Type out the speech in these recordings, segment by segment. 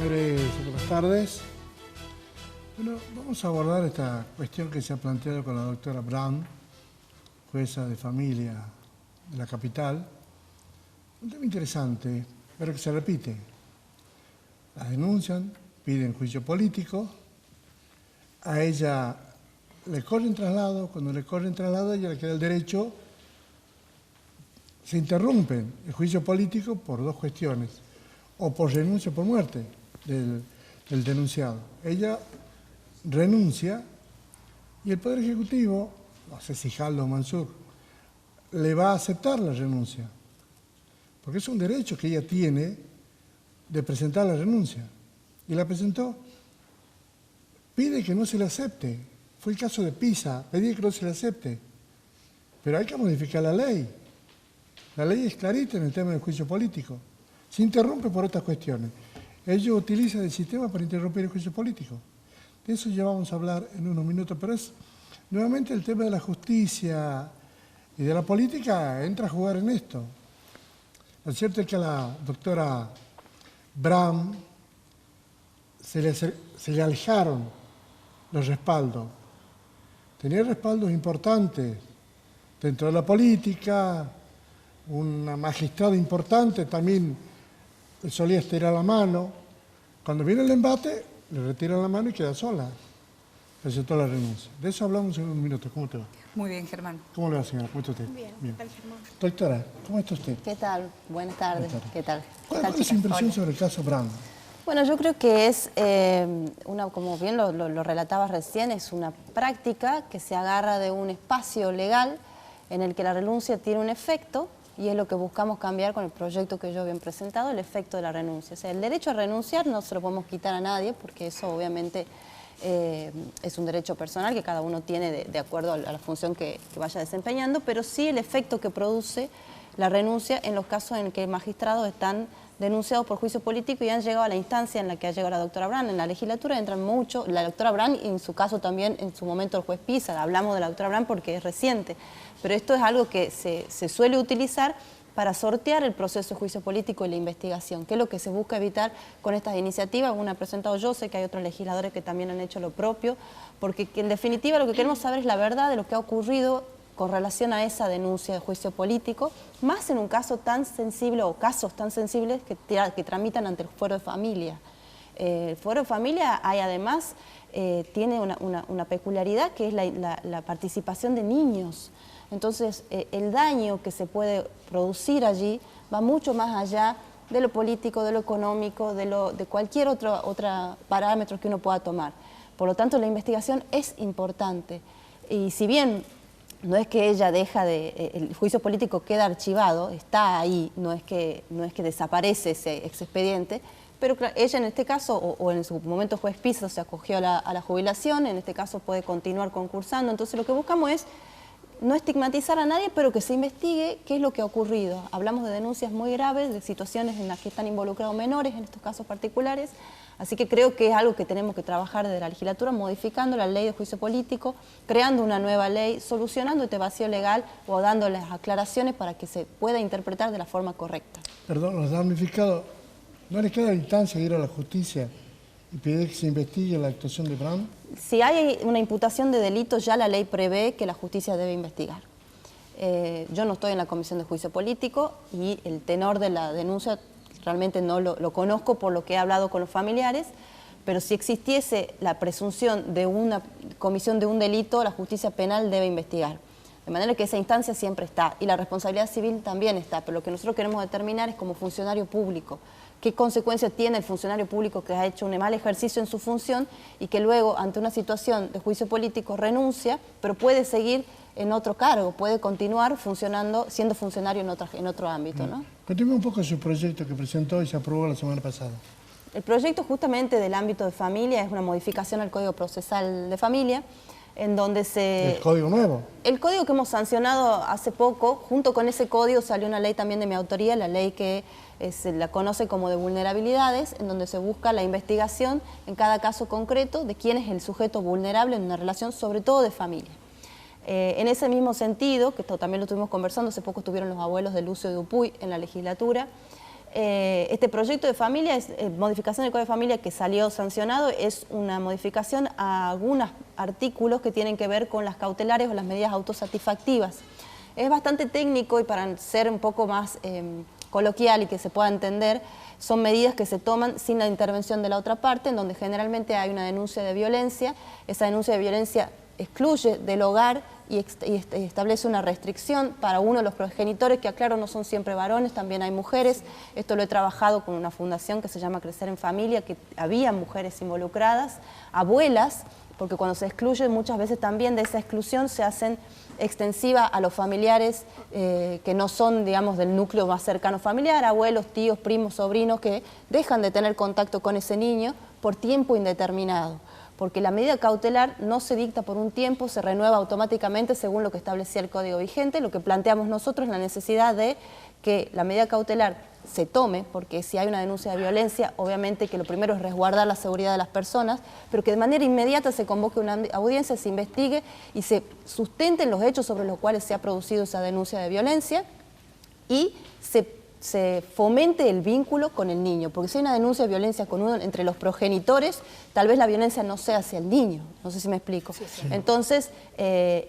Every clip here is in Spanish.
señores, buenas tardes. Bueno, vamos a abordar esta cuestión que se ha planteado con la doctora Brown, jueza de familia de la capital. Un tema interesante, pero que se repite. La denuncian, piden juicio político, a ella le corren traslado, cuando le corren traslado a ella le queda el derecho, se interrumpen el juicio político por dos cuestiones, o por renuncia o por muerte del denunciado. Ella renuncia y el Poder Ejecutivo, no sé si Jaldo o Mansur, le va a aceptar la renuncia, porque es un derecho que ella tiene de presentar la renuncia. Y la presentó, pide que no se le acepte. Fue el caso de Pisa, pedía que no se le acepte. Pero hay que modificar la ley. La ley es clarita en el tema del juicio político. Se interrumpe por otras cuestiones. Ellos utilizan el sistema para interrumpir el juicio político. De eso ya vamos a hablar en unos minutos, pero es nuevamente el tema de la justicia y de la política entra a jugar en esto. Lo cierto es que a la doctora Brown se le alejaron los respaldos. Tenía respaldos importantes dentro de la política, una magistrada importante también le solía estirar la mano. Cuando viene el embate, le retiran la mano y queda sola. Presentó la renuncia. De eso hablamos en unos minutos. ¿Cómo te va? Muy bien, Germán. ¿Cómo le va, señora? ¿Cómo está usted? Bien, ¿qué tal, Germán? Doctora, ¿cómo está usted? ¿Qué tal? Buenas tardes. ¿Qué tal? ¿Cuál es su impresión sobre el caso Brown? Bueno, yo creo que es, como bien lo relatabas recién, es una práctica que se agarra de un espacio legal en el que la renuncia tiene un efecto y es lo que buscamos cambiar con el proyecto que yo había presentado, el efecto de la renuncia. O sea, el derecho a renunciar no se lo podemos quitar a nadie porque eso obviamente es un derecho personal que cada uno tiene de acuerdo a la función que vaya desempeñando, pero sí el efecto que produce la renuncia en los casos en que magistrados están denunciados por juicio político y han llegado a la instancia en la que ha llegado la doctora Brown. En la legislatura entran mucho, la doctora Brown y en su caso también en su momento el juez Pisa. Hablamos de la doctora Brown porque es reciente, pero esto es algo que se suele utilizar para sortear el proceso de juicio político y la investigación, que es lo que se busca evitar con estas iniciativas. Una he presentado yo, sé que hay otros legisladores que también han hecho lo propio, porque en definitiva lo que queremos saber es la verdad de lo que ha ocurrido con relación a esa denuncia de juicio político, más en un caso tan sensible o casos tan sensibles que tramitan ante el fuero de familia. El fuero de familia hay además, tiene una peculiaridad que es la participación de niños. Entonces, el daño que se puede producir allí va mucho más allá de lo político, de lo económico, de cualquier otro parámetro que uno pueda tomar. Por lo tanto, la investigación es importante. Y si bien no es que ella el juicio político queda archivado, está ahí, no es que desaparece ese expediente, pero ella en este caso, o en su momento juez Pisa se acogió a la jubilación, en este caso puede continuar concursando. Entonces lo que buscamos es no estigmatizar a nadie, pero que se investigue qué es lo que ha ocurrido. Hablamos de denuncias muy graves, de situaciones en las que están involucrados menores en estos casos particulares, así que creo que es algo que tenemos que trabajar desde la legislatura, modificando la ley de juicio político, creando una nueva ley, solucionando este vacío legal o dando las aclaraciones para que se pueda interpretar de la forma correcta. Perdón, los damnificados, ¿no les queda instancia de ir a la justicia y pedir que se investigue la actuación de Brown? Si hay una imputación de delitos, ya la ley prevé que la justicia debe investigar. Yo no estoy en la Comisión de Juicio Político y el tenor de la denuncia realmente no lo conozco por lo que he hablado con los familiares, pero si existiese la presunción de una comisión de un delito, la justicia penal debe investigar. De manera que esa instancia siempre está y la responsabilidad civil también está, pero lo que nosotros queremos determinar es como funcionario público, qué consecuencias tiene el funcionario público que ha hecho un mal ejercicio en su función y que luego ante una situación de juicio político renuncia, pero puede seguir en otro cargo, puede continuar funcionando, siendo funcionario en otro ámbito, ¿no? Cuénteme un poco su proyecto que presentó y se aprobó la semana pasada. El proyecto justamente del ámbito de familia es una modificación al Código Procesal de Familia, en donde ¿El código nuevo? El código que hemos sancionado hace poco, junto con ese código salió una ley también de mi autoría, la ley que se la conoce como de vulnerabilidades, en donde se busca la investigación en cada caso concreto de quién es el sujeto vulnerable en una relación, sobre todo de familia. En ese mismo sentido, que esto también lo estuvimos conversando, hace poco estuvieron los abuelos de Lucio Dupuy en la legislatura, Este proyecto de familia, modificación del Código de Familia que salió sancionado, es una modificación a algunos artículos que tienen que ver con las cautelares o las medidas autosatisfactivas. Es bastante técnico y para ser un poco más coloquial y que se pueda entender, son medidas que se toman sin la intervención de la otra parte, en donde generalmente hay una denuncia de violencia. Esa denuncia de violencia excluye del hogar y establece una restricción para uno de los progenitores, que aclaro no son siempre varones, también hay mujeres. Esto lo he trabajado con una fundación que se llama Crecer en Familia, que había mujeres involucradas, abuelas, porque cuando se excluye muchas veces también de esa exclusión se hacen extensiva a los familiares que no son, digamos, del núcleo más cercano familiar, abuelos, tíos, primos, sobrinos, que dejan de tener contacto con ese niño por tiempo indeterminado. Porque la medida cautelar no se dicta por un tiempo, se renueva automáticamente según lo que establecía el Código vigente. Lo que planteamos nosotros es la necesidad de que la medida cautelar se tome, porque si hay una denuncia de violencia, obviamente que lo primero es resguardar la seguridad de las personas, pero que de manera inmediata se convoque una audiencia, se investigue y se sustenten los hechos sobre los cuales se ha producido esa denuncia de violencia y se fomente el vínculo con el niño, porque si hay una denuncia de violencia entre los progenitores, tal vez la violencia no sea hacia el niño, no sé si me explico. Sí. Entonces,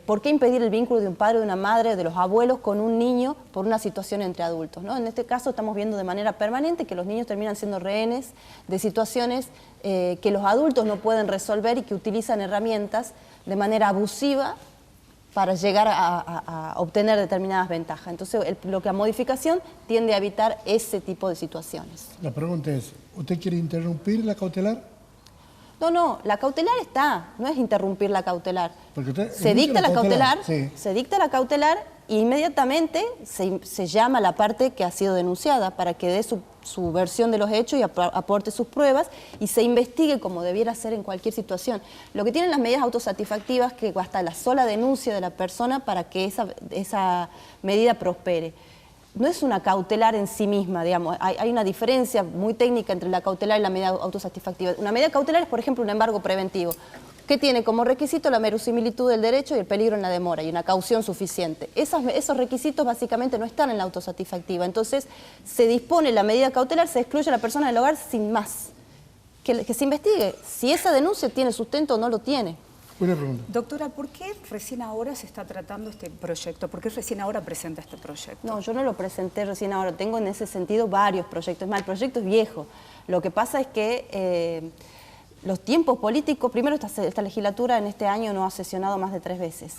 ¿por qué impedir el vínculo de un padre, de una madre, de los abuelos con un niño por una situación entre adultos, ¿no? En este caso estamos viendo de manera permanente que los niños terminan siendo rehenes de situaciones que los adultos no pueden resolver y que utilizan herramientas de manera abusiva para llegar a obtener determinadas ventajas. Entonces, lo que a modificación tiende a evitar ese tipo de situaciones. La pregunta es, ¿usted quiere interrumpir la cautelar? No, la cautelar está, no es interrumpir la cautelar. Porque se dicta la cautelar, sí. Se dicta la cautelar e inmediatamente se llama a la parte que ha sido denunciada para que dé su versión de los hechos y aporte sus pruebas y se investigue como debiera ser en cualquier situación. Lo que tienen las medidas autosatisfactivas es que basta la sola denuncia de la persona para que esa medida prospere. No es una cautelar en sí misma, digamos. Hay una diferencia muy técnica entre la cautelar y la medida autosatisfactiva. Una medida cautelar es, por ejemplo, un embargo preventivo, que tiene como requisito la verosimilitud del derecho y el peligro en la demora y una caución suficiente. Esos requisitos básicamente no están en la autosatisfactiva. Entonces, se dispone la medida cautelar, se excluye a la persona del hogar sin más. Que se investigue si esa denuncia tiene sustento o no lo tiene. Una pregunta. Doctora, ¿por qué recién ahora se está tratando este proyecto? ¿Por qué recién ahora presenta este proyecto? No, yo no lo presenté recién ahora. Tengo en ese sentido varios proyectos. Es más, el proyecto es viejo. Lo que pasa es que los tiempos políticos, primero esta legislatura en este año no ha sesionado más de 3 veces.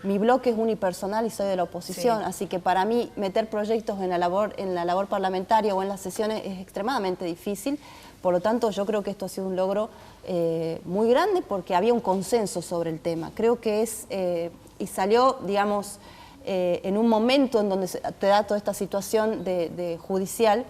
Mi bloque es unipersonal y soy de la oposición, sí. Así que para mí meter proyectos en la labor parlamentaria o en las sesiones es extremadamente difícil. Por lo tanto, yo creo que esto ha sido un logro muy grande porque había un consenso sobre el tema. Creo que y salió, digamos, en un momento en donde te da toda esta situación de judicial,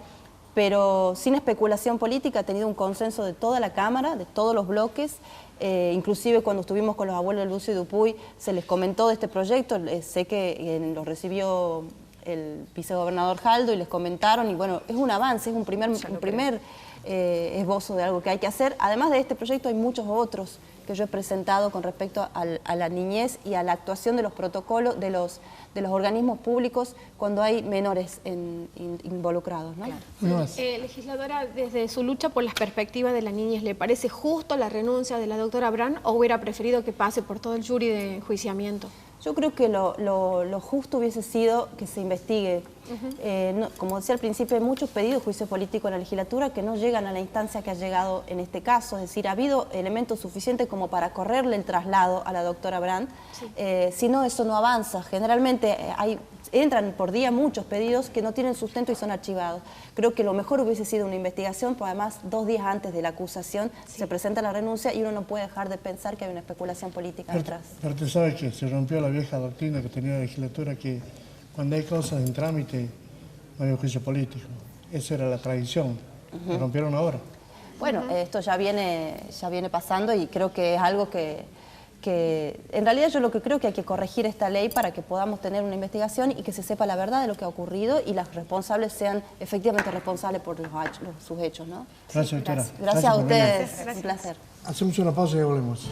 pero sin especulación política, ha tenido un consenso de toda la Cámara, de todos los bloques. Inclusive cuando estuvimos con los abuelos de Lucio y Dupuy, se les comentó de este proyecto. Sé que lo recibió el vicegobernador Jaldo y les comentaron, y bueno, es un avance, es un primer esbozo de algo que hay que hacer. Además de este proyecto hay muchos otros que yo he presentado con respecto a la niñez y a la actuación de los protocolos de los organismos públicos cuando hay menores involucrados, ¿no? Claro. Legisladora, desde su lucha por las perspectivas de la niñez, ¿le parece justo la renuncia de la doctora Brand o hubiera preferido que pase por todo el jury de enjuiciamiento? Yo creo que lo justo hubiese sido que se investigue. Como decía al principio, hay muchos pedidos de juicio político en la legislatura que no llegan a la instancia que ha llegado en este caso. Es decir, ha habido elementos suficientes como para correrle el traslado a la doctora Brand. Sí. Si no, eso no avanza. Generalmente entran por día muchos pedidos que no tienen sustento y son archivados. Creo que lo mejor hubiese sido una investigación, pues además 2 días antes de la acusación se presenta la renuncia y uno no puede dejar de pensar que hay una especulación política detrás. Pero te sabes que se rompió la vieja doctrina que tenía la legislatura, que cuando hay cosas en trámite no hay un juicio político. Esa era la tradición. Lo rompieron ahora. Bueno, esto ya viene pasando y creo que es algo que en realidad yo lo que creo que hay que corregir esta ley para que podamos tener una investigación y que se sepa la verdad de lo que ha ocurrido y las responsables sean efectivamente responsables por sus hechos, ¿no? Gracias, doctora. Gracias a ustedes, un placer. Hacemos una pausa y volvemos.